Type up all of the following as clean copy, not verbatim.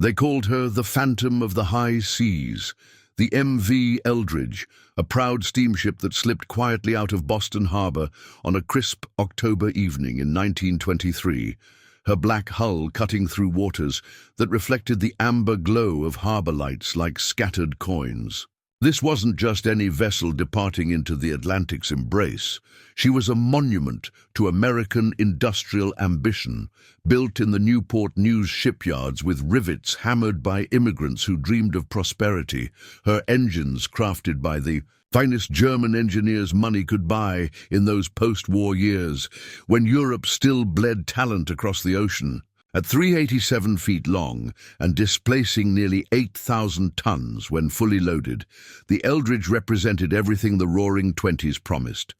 They called her the Phantom of the High Seas, the MV Eldridge, a proud steamship that slipped quietly out of Boston Harbor on a crisp October evening in 1923, her black hull cutting through waters that reflected the amber glow of harbor lights like scattered coins. This wasn't just any vessel departing into the Atlantic's embrace. She was a monument to American industrial ambition, built in the Newport News shipyards with rivets hammered by immigrants who dreamed of prosperity, her engines crafted by the finest German engineers money could buy in those post-war years, when Europe still bled talent across the ocean. At 387 feet long and displacing nearly 8,000 tons when fully loaded, the Eldridge represented everything the Roaring Twenties promised: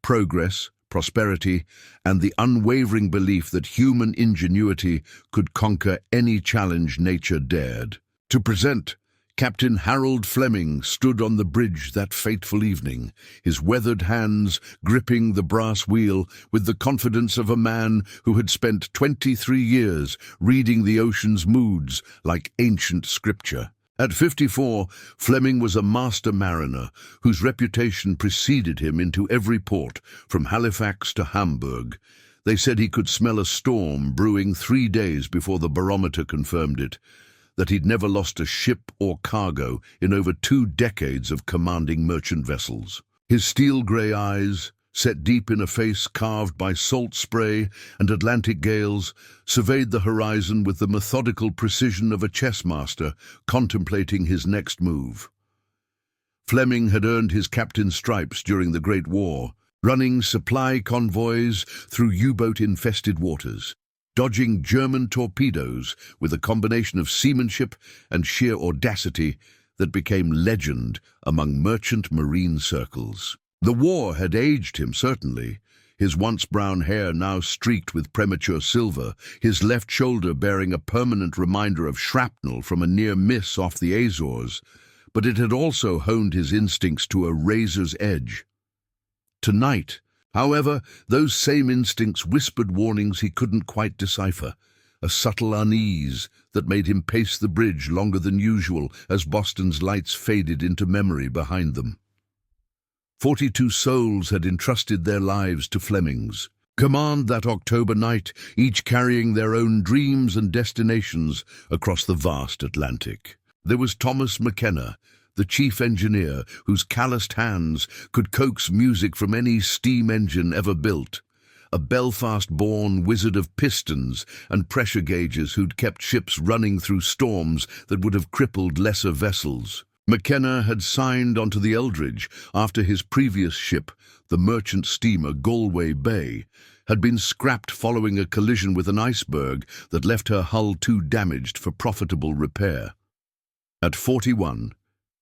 progress, prosperity, and the unwavering belief that human ingenuity could conquer any challenge nature dared. To present, Captain Harold Fleming stood on the bridge that fateful evening, his weathered hands gripping the brass wheel with the confidence of a man who had spent 23 years reading the ocean's moods like ancient scripture. At 54, Fleming was a master mariner whose reputation preceded him into every port, from Halifax to Hamburg. They said he could smell a storm brewing 3 days before the barometer confirmed it, that he'd never lost a ship or cargo in over 2 decades of commanding merchant vessels. His steel-grey eyes, set deep in a face carved by salt spray and Atlantic gales, surveyed the horizon with the methodical precision of a chess master contemplating his next move. Fleming had earned his captain's stripes during the Great War, running supply convoys through U-boat-infested waters, dodging German torpedoes with a combination of seamanship and sheer audacity that became legend among merchant marine circles. The war had aged him, certainly, his once brown hair now streaked with premature silver, his left shoulder bearing a permanent reminder of shrapnel from a near miss off the Azores, but it had also honed his instincts to a razor's edge. Tonight, however, those same instincts whispered warnings he couldn't quite decipher, a subtle unease that made him pace the bridge longer than usual as Boston's lights faded into memory behind them. 42 souls had entrusted their lives to Fleming's command that October night, each carrying their own dreams and destinations across the vast Atlantic. There was Thomas McKenna, the chief engineer whose calloused hands could coax music from any steam engine ever built, a Belfast-born wizard of pistons and pressure gauges who'd kept ships running through storms that would have crippled lesser vessels. McKenna had signed onto the Eldridge after his previous ship, the merchant steamer Galway Bay, had been scrapped following a collision with an iceberg that left her hull too damaged for profitable repair. At 41,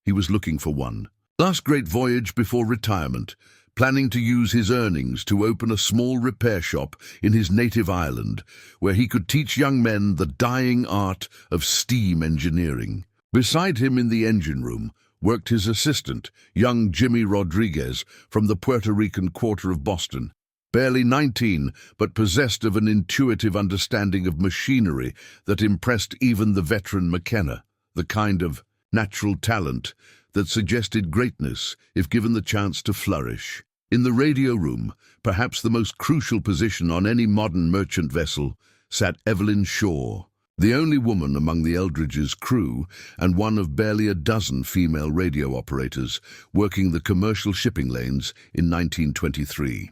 he was looking for one last great voyage before retirement, planning to use his earnings to open a small repair shop in his native island, where he could teach young men the dying art of steam engineering. Beside him in the engine room worked his assistant, young Jimmy Rodriguez from the Puerto Rican quarter of Boston, barely 19, but possessed of an intuitive understanding of machinery that impressed even the veteran McKenna, the kind of natural talent that suggested greatness if given the chance to flourish. In the radio room, perhaps the most crucial position on any modern merchant vessel, sat Evelyn Shaw, the only woman among the Eldridge's crew and one of barely a dozen female radio operators working the commercial shipping lanes in 1923.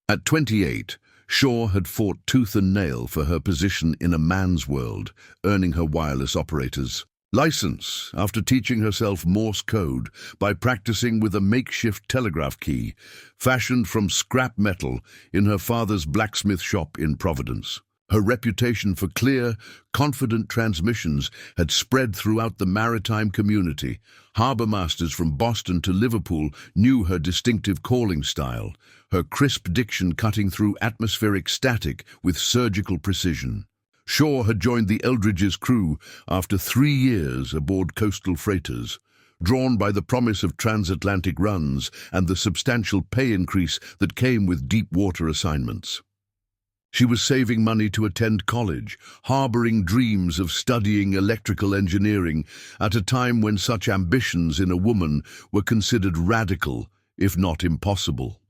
At 28, Shaw had fought tooth and nail for her position in a man's world, earning her wireless operator's license after teaching herself Morse code by practicing with a makeshift telegraph key fashioned from scrap metal in her father's blacksmith shop in Providence. Her reputation for clear, confident transmissions had spread throughout the maritime community. Harbor masters from Boston to Liverpool knew her distinctive calling style, her crisp diction cutting through atmospheric static with surgical precision. Shaw had joined the Eldridge's crew after 3 years aboard coastal freighters, drawn by the promise of transatlantic runs and the substantial pay increase that came with deep water assignments. She was saving money to attend college, harboring dreams of studying electrical engineering at a time when such ambitions in a woman were considered radical, if not impossible.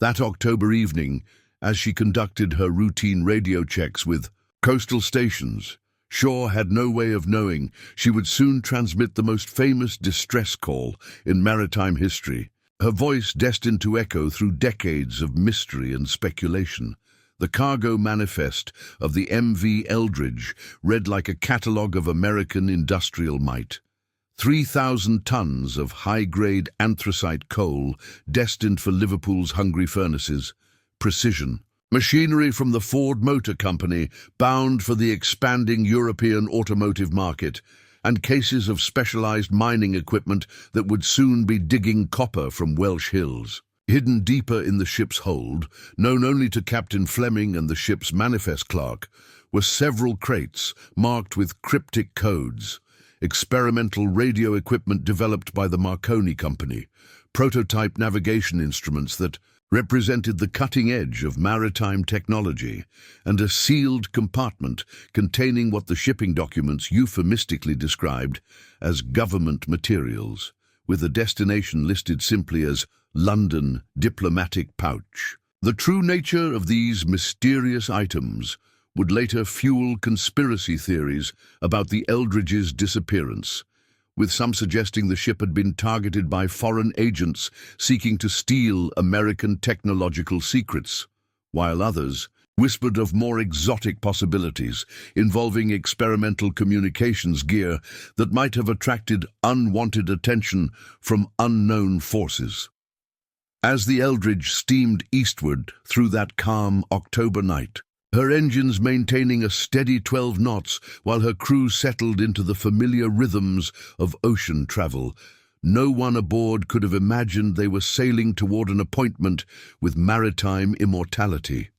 That October evening, as she conducted her routine radio checks with coastal stations, Shaw had no way of knowing she would soon transmit the most famous distress call in maritime history, her voice destined to echo through decades of mystery and speculation. The cargo manifest of the MV Eldridge read like a catalogue of American industrial might. 3,000 tons of high-grade anthracite coal destined for Liverpool's hungry furnaces. Precision. Machinery from the Ford Motor Company bound for the expanding European automotive market, and cases of specialized mining equipment that would soon be digging copper from Welsh hills. Hidden deeper in the ship's hold, known only to Captain Fleming and the ship's manifest clerk, were several crates marked with cryptic codes, experimental radio equipment developed by the Marconi Company, prototype navigation instruments that represented the cutting edge of maritime technology, and a sealed compartment containing what the shipping documents euphemistically described as government materials, with a destination listed simply as London Diplomatic Pouch. The true nature of these mysterious items would later fuel conspiracy theories about the Eldridge's disappearance, with some suggesting the ship had been targeted by foreign agents seeking to steal American technological secrets, while others whispered of more exotic possibilities involving experimental communications gear that might have attracted unwanted attention from unknown forces. As the Eldridge steamed eastward through that calm October night, her engines maintaining a steady 12 knots while her crew settled into the familiar rhythms of ocean travel, no one aboard could have imagined they were sailing toward an appointment with maritime immortality.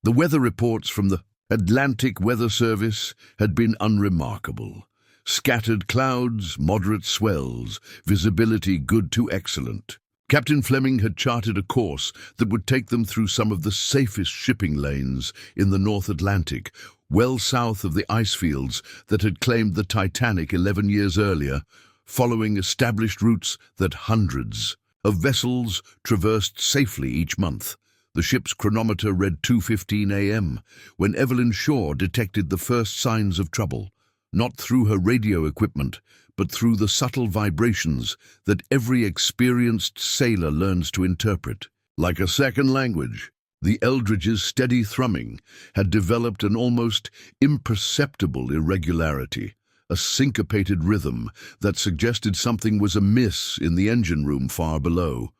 The weather reports from the Atlantic Weather Service had been unremarkable. Scattered clouds, moderate swells, visibility good to excellent. Captain Fleming had charted a course that would take them through some of the safest shipping lanes in the North Atlantic, well south of the ice fields that had claimed the Titanic 11 years earlier, following established routes that hundreds of vessels traversed safely each month. The ship's chronometer read 2:15 a.m. when Evelyn Shaw detected the first signs of trouble, not through her radio equipment, but through the subtle vibrations that every experienced sailor learns to interpret. Like a second language, the Eldridge's steady thrumming had developed an almost imperceptible irregularity, a syncopated rhythm that suggested something was amiss in the engine room far below.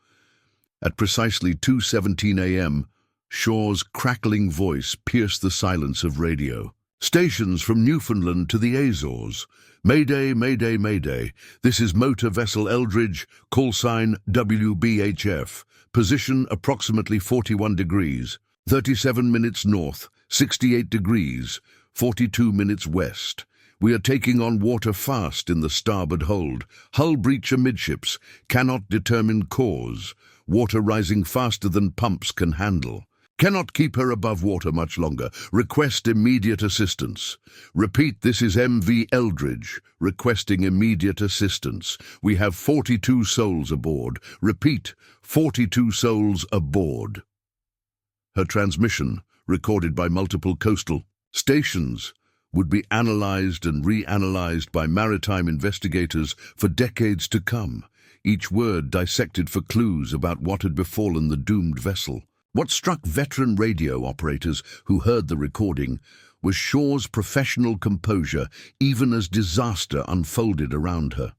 At precisely 2:17 a.m., Shaw's crackling voice pierced the silence of radio. Stations from Newfoundland to the Azores. Mayday, mayday, mayday. This is motor vessel Eldridge, call sign WBHF. Position approximately 41 degrees, 37 minutes north, 68 degrees, 42 minutes west. We are taking on water fast in the starboard hold. Hull breach amidships. Cannot determine cause. Water rising faster than pumps can handle. Cannot keep her above water much longer. Request immediate assistance. Repeat, this is MV Eldridge, requesting immediate assistance. We have 42 souls aboard. Repeat, 42 souls aboard. Her transmission, recorded by multiple coastal stations, would be analyzed and reanalyzed by maritime investigators for decades to come, each word dissected for clues about what had befallen the doomed vessel. What struck veteran radio operators who heard the recording was Shaw's professional composure even as disaster unfolded around her.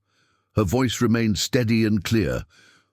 Her voice remained steady and clear,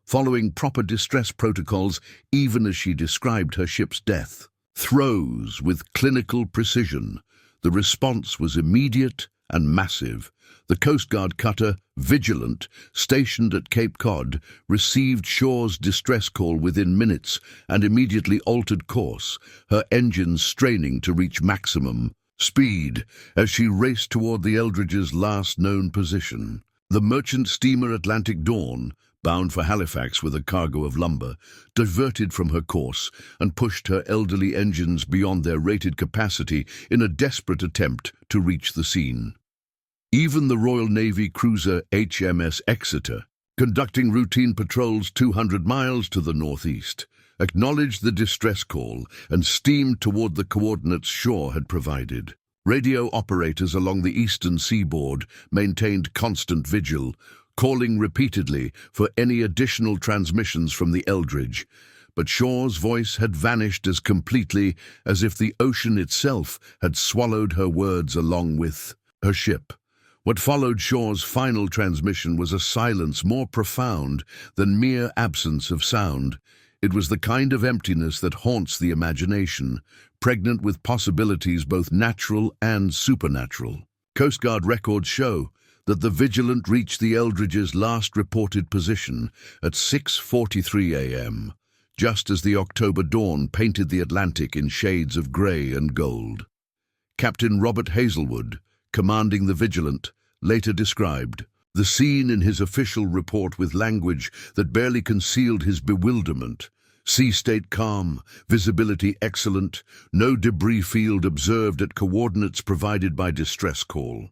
following proper distress protocols even as she described her ship's death. Throws with clinical precision. The response was immediate and massive. The Coast Guard cutter, Vigilant, stationed at Cape Cod, received Shaw's distress call within minutes and immediately altered course, her engines straining to reach maximum speed as she raced toward the Eldridge's last known position. The merchant steamer Atlantic Dawn, bound for Halifax with a cargo of lumber, diverted from her course and pushed her elderly engines beyond their rated capacity in a desperate attempt to reach the scene. Even the Royal Navy cruiser HMS Exeter, conducting routine patrols 200 miles to the northeast, acknowledged the distress call and steamed toward the coordinates Shaw had provided. Radio operators along the eastern seaboard maintained constant vigil, calling repeatedly for any additional transmissions from the Eldridge, but Shaw's voice had vanished as completely as if the ocean itself had swallowed her words along with her ship. What followed Shaw's final transmission was a silence more profound than mere absence of sound. It was the kind of emptiness that haunts the imagination, pregnant with possibilities both natural and supernatural. Coast Guard records show that the Vigilant reached the Eldridge's last reported position at 6:43 a.m., just as the October dawn painted the Atlantic in shades of grey and gold. Captain Robert Hazelwood, commanding the Vigilant, later described the scene in his official report with language that barely concealed his bewilderment. Sea state calm, visibility excellent, no debris field observed at coordinates provided by distress call.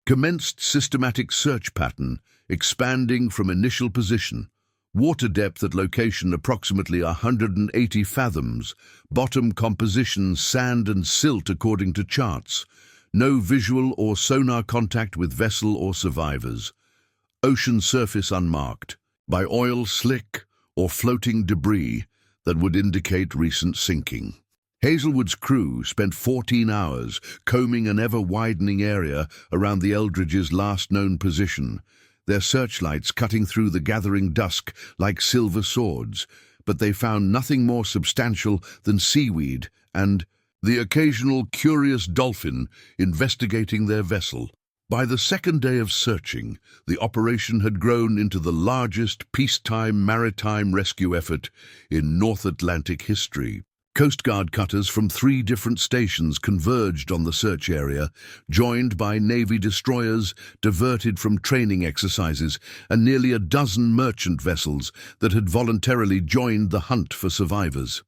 Commenced systematic search pattern, expanding from initial position. Water depth at location approximately 180 fathoms. Bottom composition sand and silt according to charts. No visual or sonar contact with vessel or survivors. Ocean surface unmarked by oil slick or floating debris that would indicate recent sinking. Hazelwood's crew spent 14 hours combing an ever-widening area around the Eldridge's last known position, their searchlights cutting through the gathering dusk like silver swords, but they found nothing more substantial than seaweed and the occasional curious dolphin investigating their vessel. By the second day of searching, the operation had grown into the largest peacetime maritime rescue effort in North Atlantic history. Coast Guard cutters from 3 different stations converged on the search area, joined by Navy destroyers diverted from training exercises and nearly a dozen merchant vessels that had voluntarily joined the hunt for survivors.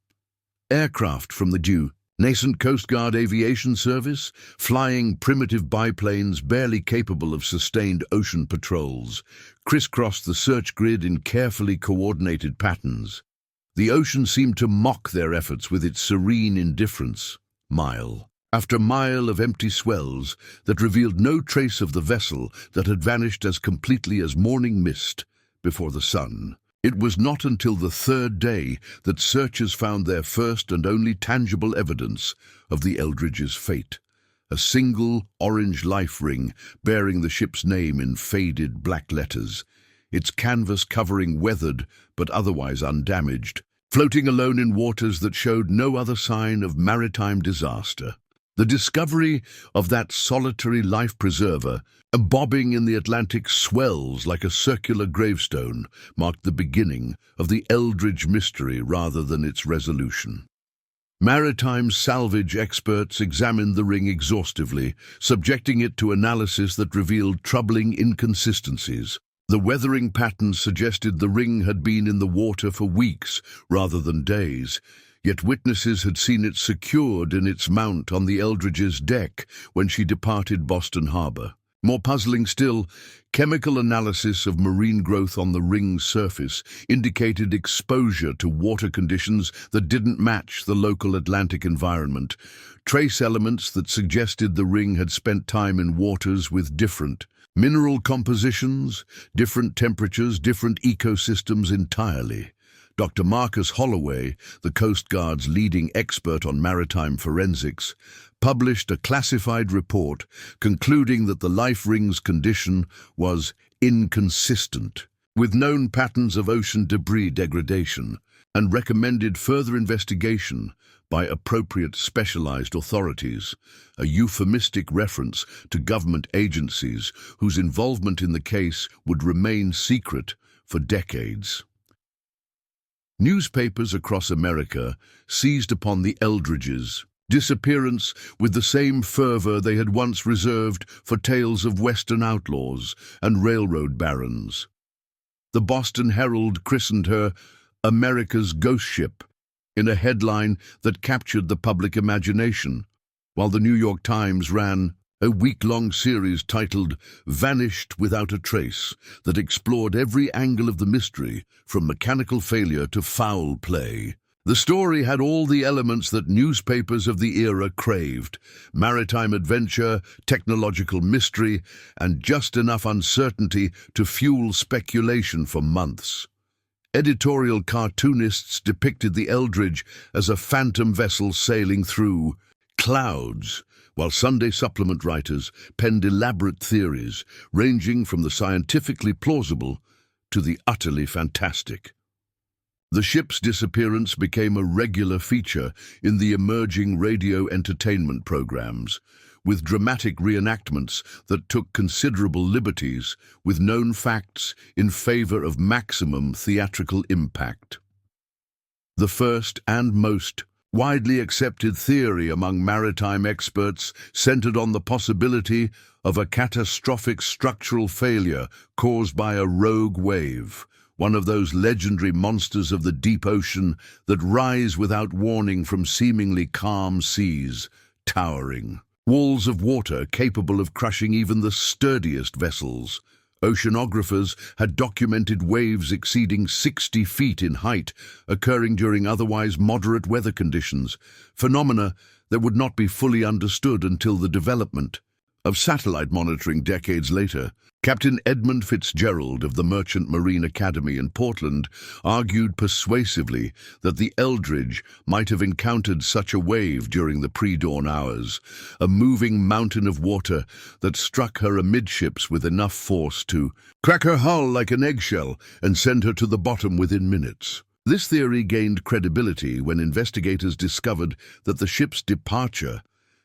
Aircraft from the nascent Coast Guard Aviation Service, flying primitive biplanes barely capable of sustained ocean patrols, crisscrossed the search grid in carefully coordinated patterns. The ocean seemed to mock their efforts with its serene indifference. Mile after mile of empty swells that revealed no trace of the vessel that had vanished as completely as morning mist before the sun. It was not until the 3rd day that searchers found their first and only tangible evidence of the Eldridge's fate. A single orange life ring bearing the ship's name in faded black letters, its canvas covering weathered but otherwise undamaged, floating alone in waters that showed no other sign of maritime disaster. The discovery of that solitary life preserver, bobbing in the Atlantic swells like a circular gravestone, marked the beginning of the Eldridge mystery rather than its resolution. Maritime salvage experts examined the ring exhaustively, subjecting it to analysis that revealed troubling inconsistencies. The weathering patterns suggested the ring had been in the water for weeks rather than days, yet witnesses had seen it secured in its mount on the Eldridge's deck when she departed Boston Harbor. More puzzling still, chemical analysis of marine growth on the ring's surface indicated exposure to water conditions that didn't match the local Atlantic environment, trace elements that suggested the ring had spent time in waters with different mineral compositions, different temperatures, different ecosystems entirely. Dr. Marcus Holloway, the Coast Guard's leading expert on maritime forensics, published a classified report concluding that the life ring's condition was inconsistent with known patterns of ocean debris degradation and recommended further investigation by appropriate specialized authorities, a euphemistic reference to government agencies whose involvement in the case would remain secret for decades. Newspapers across America seized upon the Eldridge's disappearance with the same fervor they had once reserved for tales of Western outlaws and railroad barons. The Boston Herald christened her America's Ghost Ship in a headline that captured the public imagination, while the New York Times ran a week-long series titled Vanished Without a Trace that explored every angle of the mystery, from mechanical failure to foul play. The story had all the elements that newspapers of the era craved: maritime adventure, technological mystery, and just enough uncertainty to fuel speculation for months. Editorial cartoonists depicted the Eldridge as a phantom vessel sailing through clouds, while Sunday supplement writers penned elaborate theories ranging from the scientifically plausible to the utterly fantastic. The ship's disappearance became a regular feature in the emerging radio entertainment programs, with dramatic reenactments that took considerable liberties with known facts in favor of maximum theatrical impact. The first and most widely accepted theory among maritime experts centered on the possibility of a catastrophic structural failure caused by a rogue wave, one of those legendary monsters of the deep ocean that rise without warning from seemingly calm seas, towering walls of water capable of crushing even the sturdiest vessels. Oceanographers had documented waves exceeding 60 feet in height, occurring during otherwise moderate weather conditions, phenomena that would not be fully understood until the development of satellite monitoring decades later. Captain Edmund Fitzgerald of the Merchant Marine Academy in Portland argued persuasively that the Eldridge might have encountered such a wave during the pre-dawn hours, a moving mountain of water that struck her amidships with enough force to crack her hull like an eggshell and send her to the bottom within minutes. This theory gained credibility when investigators discovered that the ship's departure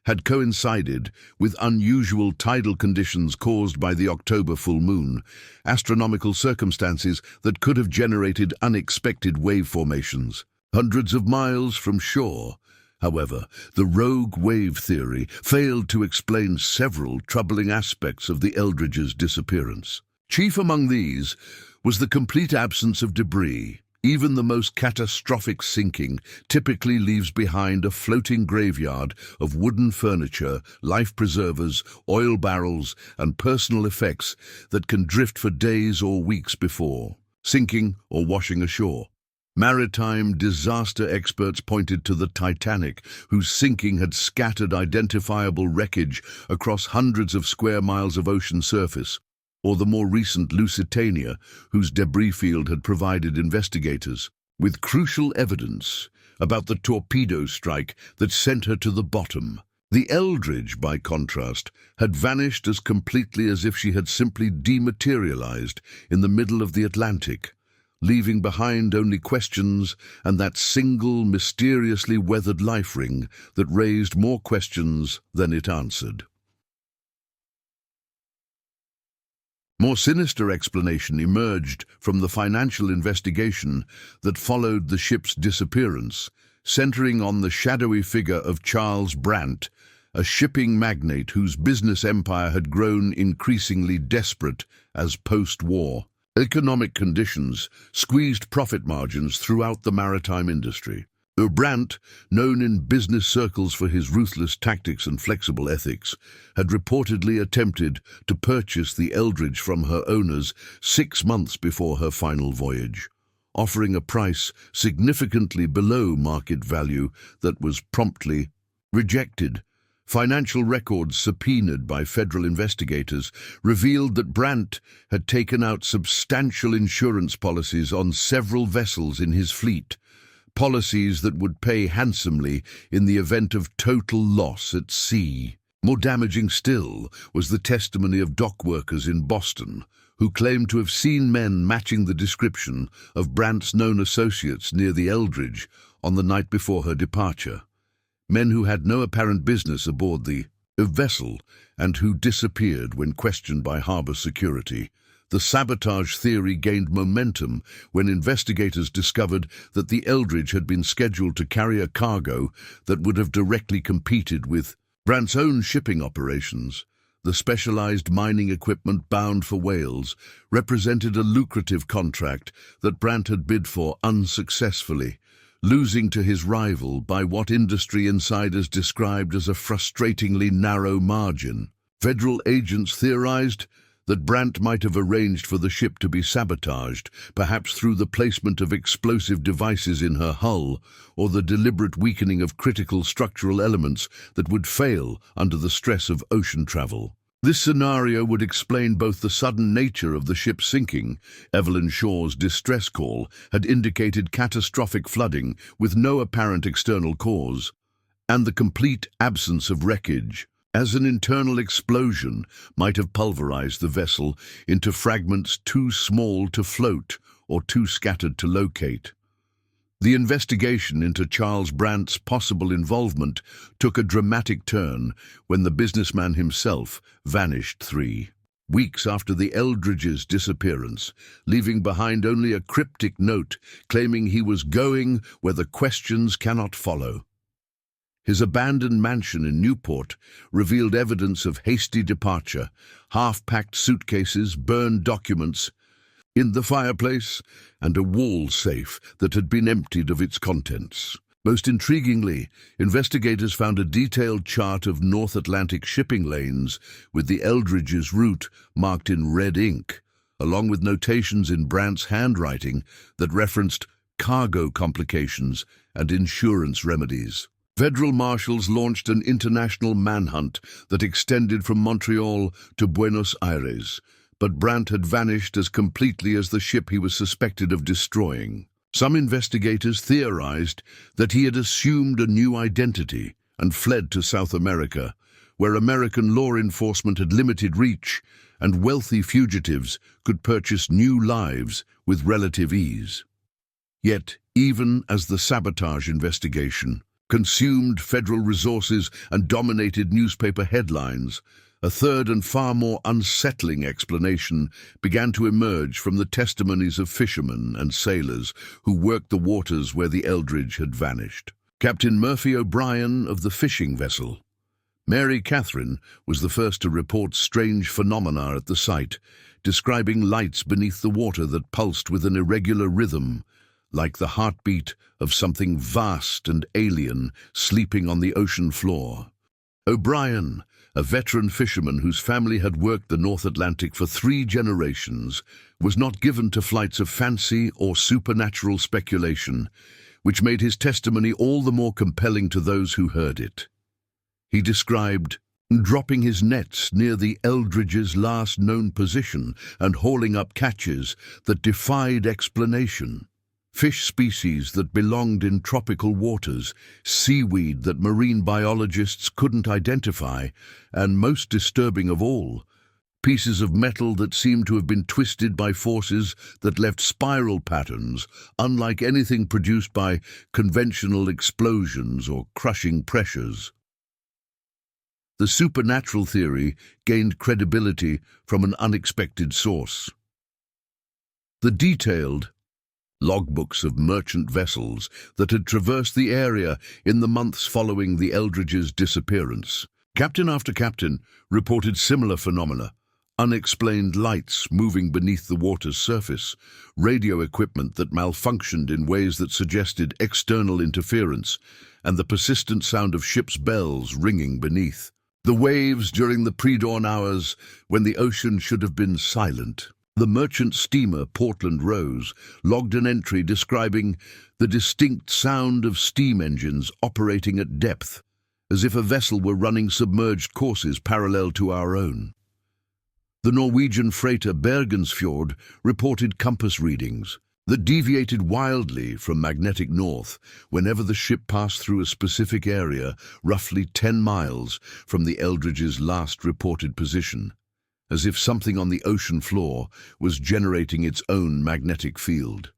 had coincided with unusual tidal conditions caused by the October full moon, astronomical circumstances that could have generated unexpected wave formations. Hundreds of miles from shore, however, the rogue wave theory failed to explain several troubling aspects of the Eldridge's disappearance. Chief among these was the complete absence of debris. Even the most catastrophic sinking typically leaves behind a floating graveyard of wooden furniture, life preservers, oil barrels, and personal effects that can drift for days or weeks before sinking or washing ashore. Maritime disaster experts pointed to the Titanic, whose sinking had scattered identifiable wreckage across hundreds of square miles of ocean surface, or the more recent Lusitania, whose debris field had provided investigators with crucial evidence about the torpedo strike that sent her to the bottom. The Eldridge, by contrast, had vanished as completely as if she had simply dematerialized in the middle of the Atlantic, leaving behind only questions and that single mysteriously weathered life ring that raised more questions than it answered. More sinister explanation emerged from the financial investigation that followed the ship's disappearance, centering on the shadowy figure of Charles Brandt, a shipping magnate whose business empire had grown increasingly desperate as post-war economic conditions squeezed profit margins throughout the maritime industry. Brandt, known in business circles for his ruthless tactics and flexible ethics, had reportedly attempted to purchase the Eldridge from her owners 6 months before her final voyage, offering a price significantly below market value that was promptly rejected. Financial records subpoenaed by federal investigators revealed that Brandt had taken out substantial insurance policies on several vessels in his fleet, policies that would pay handsomely in the event of total loss at sea. More damaging still was the testimony of dock workers in Boston, who claimed to have seen men matching the description of Brandt's known associates near the Eldridge on the night before her departure. Men who had no apparent business aboard the vessel and who disappeared when questioned by harbor security. The sabotage theory gained momentum when investigators discovered that the Eldridge had been scheduled to carry a cargo that would have directly competed with Brandt's own shipping operations. The specialized mining equipment bound for Wales represented a lucrative contract that Brandt had bid for unsuccessfully, losing to his rival by what industry insiders described as a frustratingly narrow margin. Federal agents theorized that Brandt might have arranged for the ship to be sabotaged, perhaps through the placement of explosive devices in her hull or the deliberate weakening of critical structural elements that would fail under the stress of ocean travel. This scenario would explain both the sudden nature of the ship sinking — Evelyn Shaw's distress call had indicated catastrophic flooding with no apparent external cause — and the complete absence of wreckage, as an internal explosion might have pulverized the vessel into fragments too small to float or too scattered to locate. The investigation into Charles Brandt's possible involvement took a dramatic turn when the businessman himself vanished 3 weeks after the Eldridge's disappearance, leaving behind only a cryptic note claiming he was going where the questions cannot follow. His abandoned mansion in Newport revealed evidence of hasty departure, half-packed suitcases, burned documents in the fireplace, and a wall safe that had been emptied of its contents. Most intriguingly, investigators found a detailed chart of North Atlantic shipping lanes with the Eldridge's route marked in red ink, along with notations in Brandt's handwriting that referenced cargo complications and insurance remedies. Federal marshals launched an international manhunt that extended from Montreal to Buenos Aires, but Brandt had vanished as completely as the ship he was suspected of destroying. Some investigators theorized that he had assumed a new identity and fled to South America, where American law enforcement had limited reach and wealthy fugitives could purchase new lives with relative ease. Yet, even as the sabotage investigation consumed federal resources and dominated newspaper headlines, a third and far more unsettling explanation began to emerge from the testimonies of fishermen and sailors who worked the waters where the Eldridge had vanished. Captain Murphy O'Brien of the fishing vessel, Mary Catherine, was the first to report strange phenomena at the site, describing lights beneath the water that pulsed with an irregular rhythm, like the heartbeat of something vast and alien sleeping on the ocean floor. O'Brien, a veteran fisherman whose family had worked the North Atlantic for 3 generations, was not given to flights of fancy or supernatural speculation, which made his testimony all the more compelling to those who heard it. He described dropping his nets near the Eldridge's last known position and hauling up catches that defied explanation. Fish species that belonged in tropical waters, seaweed that marine biologists couldn't identify, and most disturbing of all, pieces of metal that seemed to have been twisted by forces that left spiral patterns, unlike anything produced by conventional explosions or crushing pressures. The supernatural theory gained credibility from an unexpected source. The detailed logbooks of merchant vessels that had traversed the area in the months following the Eldridge's disappearance. Captain after captain reported similar phenomena: unexplained lights moving beneath the water's surface, radio equipment that malfunctioned in ways that suggested external interference, and the persistent sound of ships' bells ringing beneath. The waves during the pre-dawn hours when the ocean should have been silent. The merchant steamer Portland Rose logged an entry describing the distinct sound of steam engines operating at depth, as if a vessel were running submerged courses parallel to our own. The Norwegian freighter Bergensfjord reported compass readings that deviated wildly from magnetic north whenever the ship passed through a specific area roughly 10 miles from the Eldridge's last reported position, as if something on the ocean floor was generating its own magnetic field.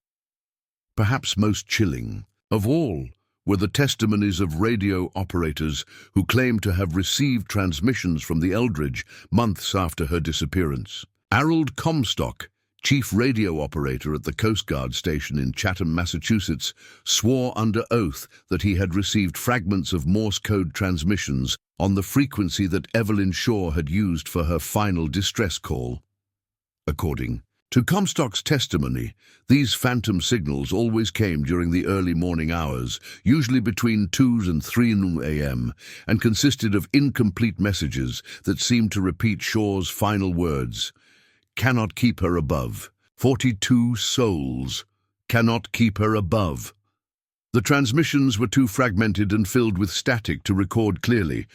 Perhaps most chilling of all were the testimonies of radio operators who claimed to have received transmissions from the Eldridge months after her disappearance. Harold Comstock, chief radio operator at the Coast Guard station in Chatham, Massachusetts, swore under oath that he had received fragments of Morse code transmissions on the frequency that Evelyn Shaw had used for her final distress call. According to Comstock's testimony, these phantom signals always came during the early morning hours, usually between 2 and 3 a.m., and consisted of incomplete messages that seemed to repeat Shaw's final words. Cannot keep her above. 42 souls. Cannot keep her above. The transmissions were too fragmented and filled with static to record clearly,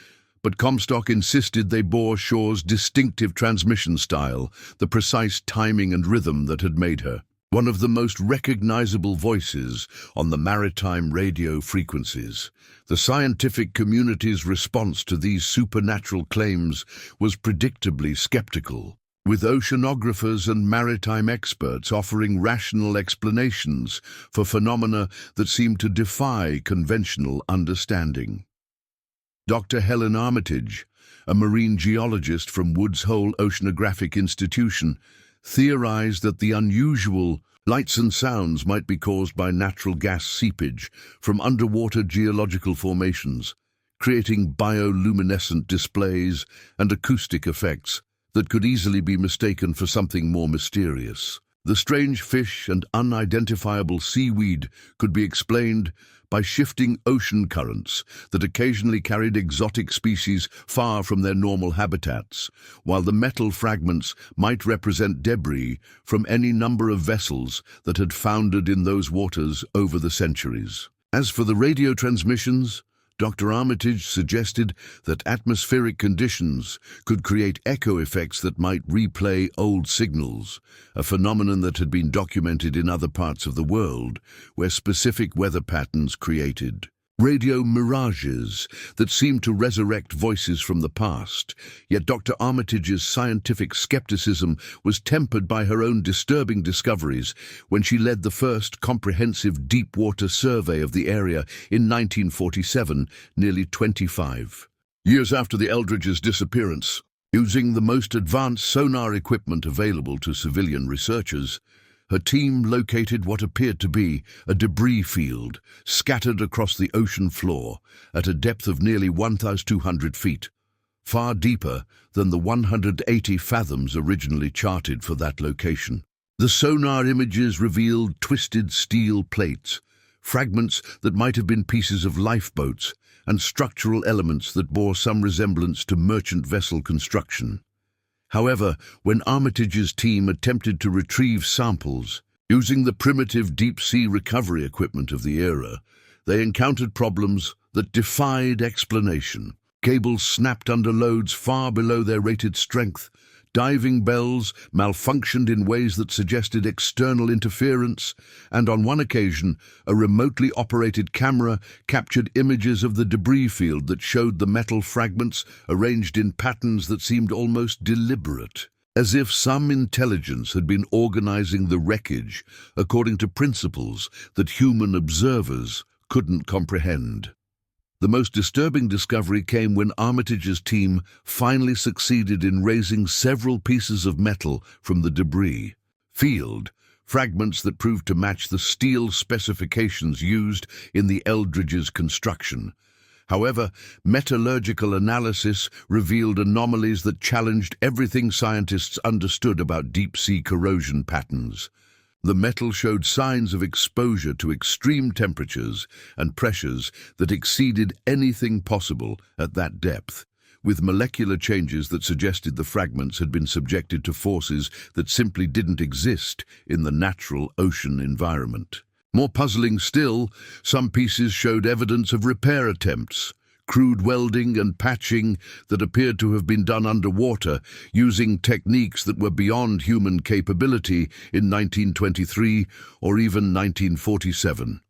but Comstock insisted they bore Shaw's distinctive transmission style, the precise timing and rhythm that had made her one of the most recognizable voices on the maritime radio frequencies. The scientific community's response to these supernatural claims was predictably skeptical, with oceanographers and maritime experts offering rational explanations for phenomena that seemed to defy conventional understanding. Dr. Helen Armitage, a marine geologist from Woods Hole Oceanographic Institution, theorized that the unusual lights and sounds might be caused by natural gas seepage from underwater geological formations, creating bioluminescent displays and acoustic effects that could easily be mistaken for something more mysterious. The strange fish and unidentifiable seaweed could be explained by shifting ocean currents that occasionally carried exotic species far from their normal habitats, while the metal fragments might represent debris from any number of vessels that had foundered in those waters over the centuries. As for the radio transmissions, Dr. Armitage suggested that atmospheric conditions could create echo effects that might replay old signals, a phenomenon that had been documented in other parts of the world, where specific weather patterns created radio mirages that seemed to resurrect voices from the past. Yet Dr. Armitage's scientific skepticism was tempered by her own disturbing discoveries when she led the first comprehensive deep-water survey of the area in 1947, nearly 25 years after the Eldridge's disappearance. Using the most advanced sonar equipment available to civilian researchers, her team located what appeared to be a debris field scattered across the ocean floor at a depth of nearly 1,200 feet, far deeper than the 180 fathoms originally charted for that location. The sonar images revealed twisted steel plates, fragments that might have been pieces of lifeboats, and structural elements that bore some resemblance to merchant vessel construction. However, when Armitage's team attempted to retrieve samples using the primitive deep-sea recovery equipment of the era, they encountered problems that defied explanation. Cables snapped under loads far below their rated strength. Diving bells malfunctioned in ways that suggested external interference, and on one occasion, a remotely operated camera captured images of the debris field that showed the metal fragments arranged in patterns that seemed almost deliberate, as if some intelligence had been organizing the wreckage according to principles that human observers couldn't comprehend. The most disturbing discovery came when Armitage's team finally succeeded in raising several pieces of metal from the debris field, fragments that proved to match the steel specifications used in the Eldridge's construction. However, metallurgical analysis revealed anomalies that challenged everything scientists understood about deep-sea corrosion patterns. The metal showed signs of exposure to extreme temperatures and pressures that exceeded anything possible at that depth, with molecular changes that suggested the fragments had been subjected to forces that simply didn't exist in the natural ocean environment. More puzzling still, some pieces showed evidence of repair attempts, crude welding and patching that appeared to have been done underwater using techniques that were beyond human capability in 1923 or even 1947.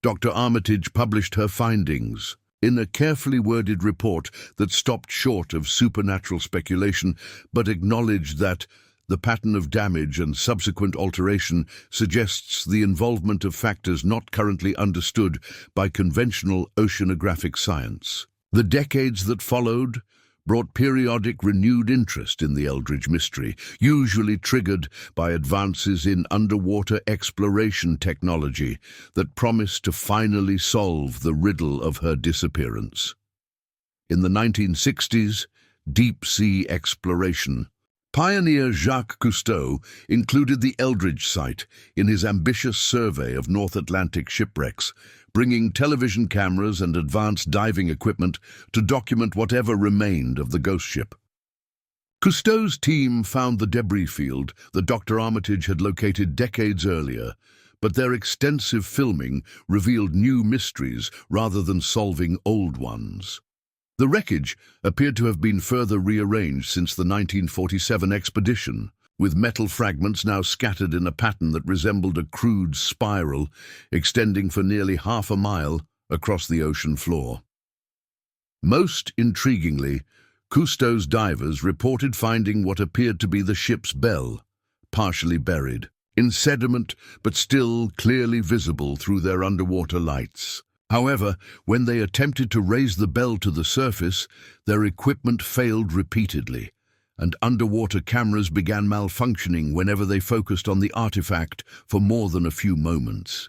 Dr. Armitage published her findings in a carefully worded report that stopped short of supernatural speculation but acknowledged that the pattern of damage and subsequent alteration suggests the involvement of factors not currently understood by conventional oceanographic science. The decades that followed brought periodic renewed interest in the Eldridge mystery, usually triggered by advances in underwater exploration technology that promised to finally solve the riddle of her disappearance. In the 1960s, deep-sea exploration. Pioneer Jacques Cousteau included the Eldridge site in his ambitious survey of North Atlantic shipwrecks, bringing television cameras and advanced diving equipment to document whatever remained of the ghost ship. Cousteau's team found the debris field that Dr. Armitage had located decades earlier, but their extensive filming revealed new mysteries rather than solving old ones. The wreckage appeared to have been further rearranged since the 1947 expedition, with metal fragments now scattered in a pattern that resembled a crude spiral extending for nearly half a mile across the ocean floor. Most intriguingly, Cousteau's divers reported finding what appeared to be the ship's bell, partially buried, in sediment but still clearly visible through their underwater lights. However, when they attempted to raise the bell to the surface, their equipment failed repeatedly, and underwater cameras began malfunctioning whenever they focused on the artifact for more than a few moments.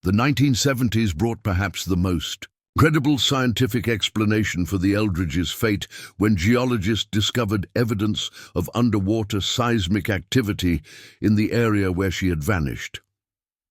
The 1970s brought perhaps the most credible scientific explanation for the Eldridge's fate when geologists discovered evidence of underwater seismic activity in the area where she had vanished.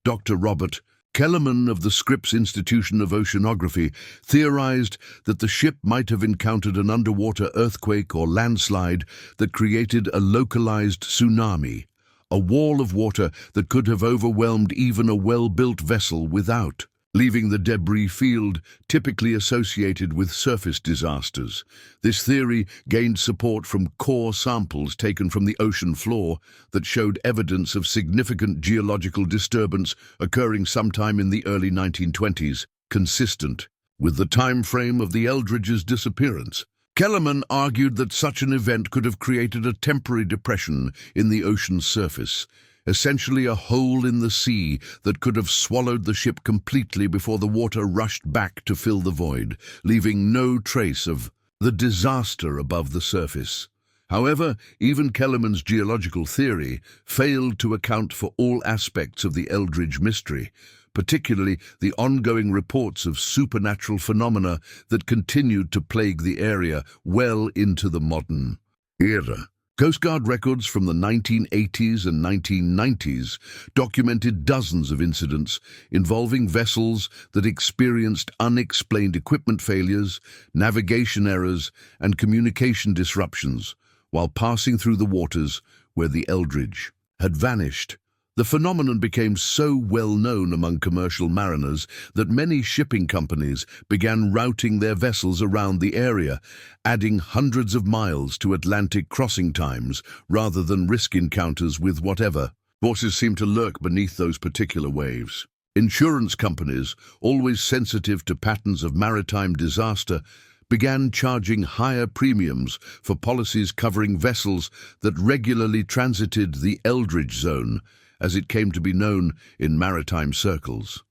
Dr. Robert Kellerman of the Scripps Institution of Oceanography theorized that the ship might have encountered an underwater earthquake or landslide that created a localized tsunami, a wall of water that could have overwhelmed even a well-built vessel without, leaving the debris field typically associated with surface disasters. This theory gained support from core samples taken from the ocean floor that showed evidence of significant geological disturbance occurring sometime in the early 1920s, consistent with the time frame of the Eldridge's disappearance. Kellerman argued that such an event could have created a temporary depression in the ocean's surface, essentially a hole in the sea that could have swallowed the ship completely before the water rushed back to fill the void, leaving no trace of the disaster above the surface. However, even Kellerman's geological theory failed to account for all aspects of the Eldridge mystery, particularly the ongoing reports of supernatural phenomena that continued to plague the area well into the modern era. Coast Guard records from the 1980s and 1990s documented dozens of incidents involving vessels that experienced unexplained equipment failures, navigation errors, and communication disruptions while passing through the waters where the Eldridge had vanished. The phenomenon became so well known among commercial mariners that many shipping companies began routing their vessels around the area, adding hundreds of miles to Atlantic crossing times rather than risk encounters with whatever forces seemed to lurk beneath those particular waves. Insurance companies, always sensitive to patterns of maritime disaster, began charging higher premiums for policies covering vessels that regularly transited the Eldridge zone, as it came to be known in maritime circles.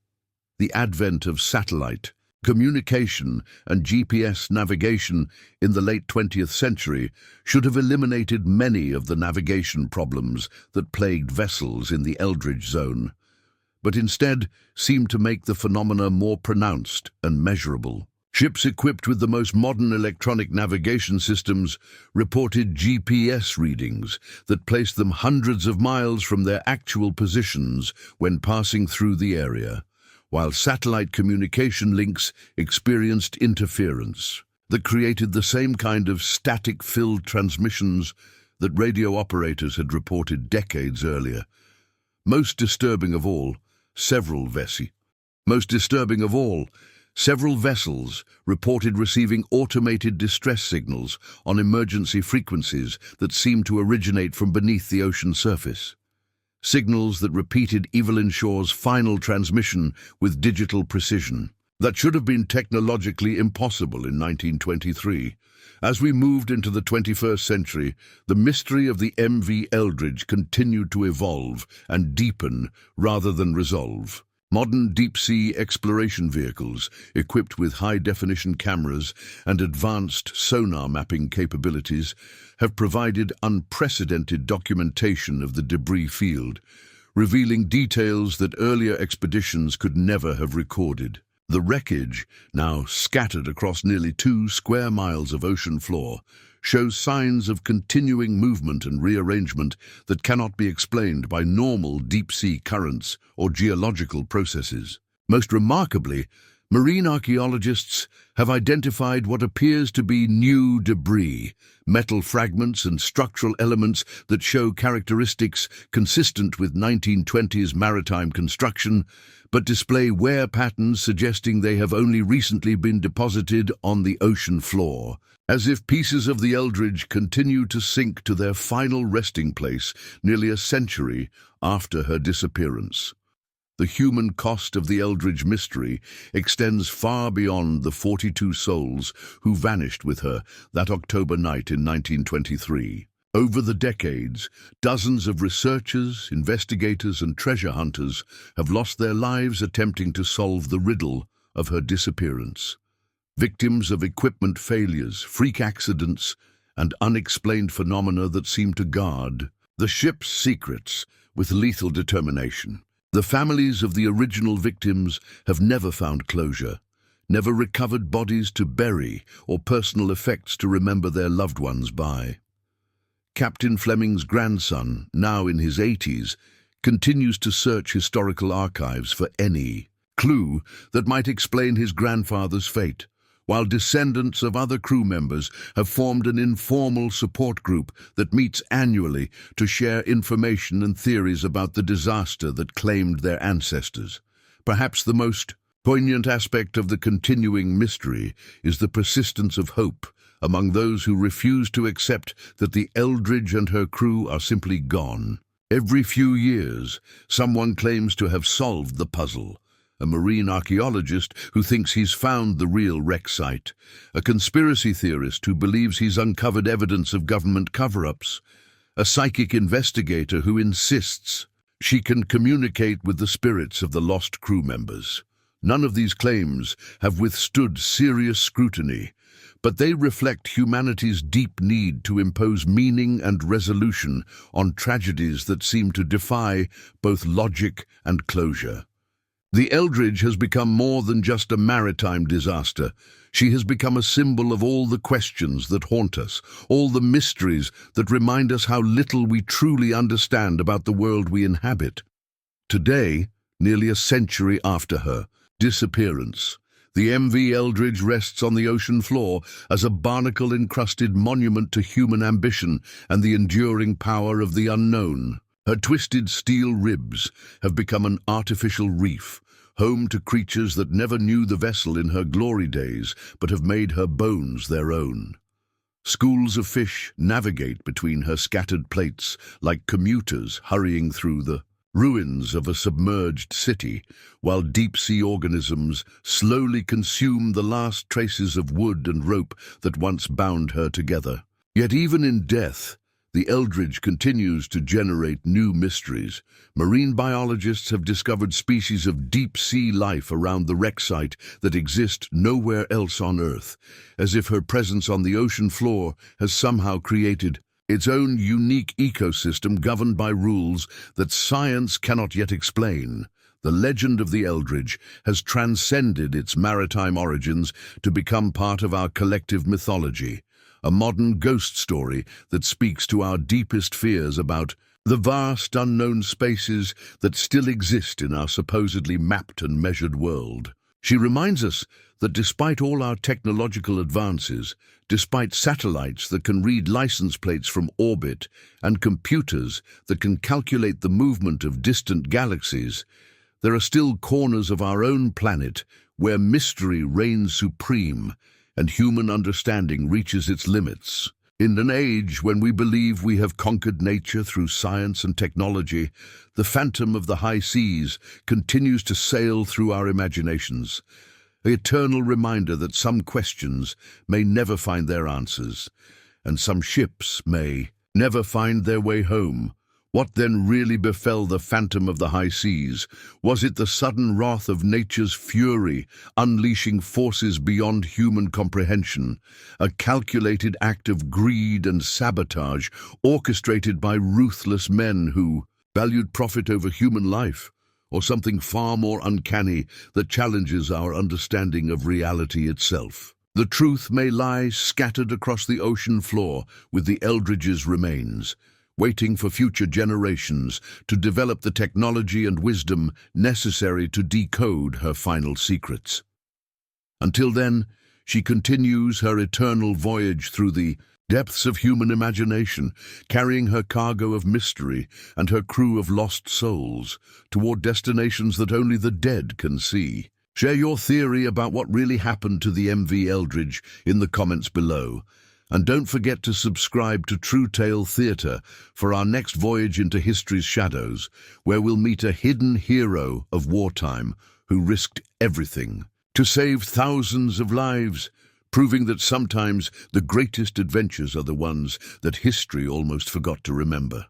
The advent of satellite communication and GPS navigation in the late 20th century should have eliminated many of the navigation problems that plagued vessels in the Eldridge zone, but instead seemed to make the phenomena more pronounced and measurable. Ships equipped with the most modern electronic navigation systems reported GPS readings that placed them hundreds of miles from their actual positions when passing through the area, while satellite communication links experienced interference that created the same kind of static-filled transmissions that radio operators had reported decades earlier. Most disturbing of all, several vessels reported receiving automated distress signals on emergency frequencies that seemed to originate from beneath the ocean surface. Signals that repeated Evelyn Shaw's final transmission with digital precision. That should have been technologically impossible in 1923. As we moved into the 21st century, the mystery of the MV Eldridge continued to evolve and deepen rather than resolve. Modern deep-sea exploration vehicles, equipped with high-definition cameras and advanced sonar mapping capabilities, have provided unprecedented documentation of the debris field, revealing details that earlier expeditions could never have recorded. The wreckage, now scattered across nearly 2 square miles of ocean floor, shows signs of continuing movement and rearrangement that cannot be explained by normal deep-sea currents or geological processes. Most remarkably, marine archaeologists have identified what appears to be new debris, metal fragments and structural elements that show characteristics consistent with 1920s maritime construction, but display wear patterns suggesting they have only recently been deposited on the ocean floor, as if pieces of the Eldridge continue to sink to their final resting place nearly a century after her disappearance. The human cost of the Eldridge mystery extends far beyond the 42 souls who vanished with her that October night in 1923. Over the decades, dozens of researchers, investigators, and treasure hunters have lost their lives attempting to solve the riddle of her disappearance. Victims of equipment failures, freak accidents, and unexplained phenomena that seem to guard the ship's secrets with lethal determination. The families of the original victims have never found closure, never recovered bodies to bury or personal effects to remember their loved ones by. Captain Fleming's grandson, now in his 80s, continues to search historical archives for any clue that might explain his grandfather's fate, while descendants of other crew members have formed an informal support group that meets annually to share information and theories about the disaster that claimed their ancestors. Perhaps the most poignant aspect of the continuing mystery is the persistence of hope among those who refuse to accept that the Eldridge and her crew are simply gone. Every few years, someone claims to have solved the puzzle. A marine archaeologist who thinks he's found the real wreck site, a conspiracy theorist who believes he's uncovered evidence of government cover-ups, a psychic investigator who insists she can communicate with the spirits of the lost crew members. None of these claims have withstood serious scrutiny, but they reflect humanity's deep need to impose meaning and resolution on tragedies that seem to defy both logic and closure. The Eldridge has become more than just a maritime disaster. She has become a symbol of all the questions that haunt us, all the mysteries that remind us how little we truly understand about the world we inhabit. Today, nearly a century after her disappearance, the MV Eldridge rests on the ocean floor as a barnacle-encrusted monument to human ambition and the enduring power of the unknown. Her twisted steel ribs have become an artificial reef, home to creatures that never knew the vessel in her glory days but have made her bones their own. Schools of fish navigate between her scattered plates like commuters hurrying through the ruins of a submerged city, while deep-sea organisms slowly consume the last traces of wood and rope that once bound her together. Yet even in death, the Eldridge continues to generate new mysteries. Marine biologists have discovered species of deep-sea life around the wreck site that exist nowhere else on Earth, as if her presence on the ocean floor has somehow created its own unique ecosystem governed by rules that science cannot yet explain. The legend of the Eldridge has transcended its maritime origins to become part of our collective mythology, a modern ghost story that speaks to our deepest fears about the vast unknown spaces that still exist in our supposedly mapped and measured world. She reminds us that despite all our technological advances, despite satellites that can read license plates from orbit and computers that can calculate the movement of distant galaxies, there are still corners of our own planet where mystery reigns supreme and human understanding reaches its limits. In an age when we believe we have conquered nature through science and technology, the phantom of the high seas continues to sail through our imaginations, the eternal reminder that some questions may never find their answers, and some ships may never find their way home, What then really befell the Phantom of the High Seas? Was it the sudden wrath of nature's fury, unleashing forces beyond human comprehension? A calculated act of greed and sabotage, orchestrated by ruthless men who valued profit over human life? Or something far more uncanny that challenges our understanding of reality itself? The truth may lie scattered across the ocean floor with the Eldridge's remains, waiting for future generations to develop the technology and wisdom necessary to decode her final secrets. Until then, she continues her eternal voyage through the depths of human imagination, carrying her cargo of mystery and her crew of lost souls toward destinations that only the dead can see. Share your theory about what really happened to the MV Eldridge in the comments below. And don't forget to subscribe to TrueTale Theater for our next voyage into history's shadows, where we'll meet a hidden hero of wartime who risked everything to save thousands of lives, proving that sometimes the greatest adventures are the ones that history almost forgot to remember.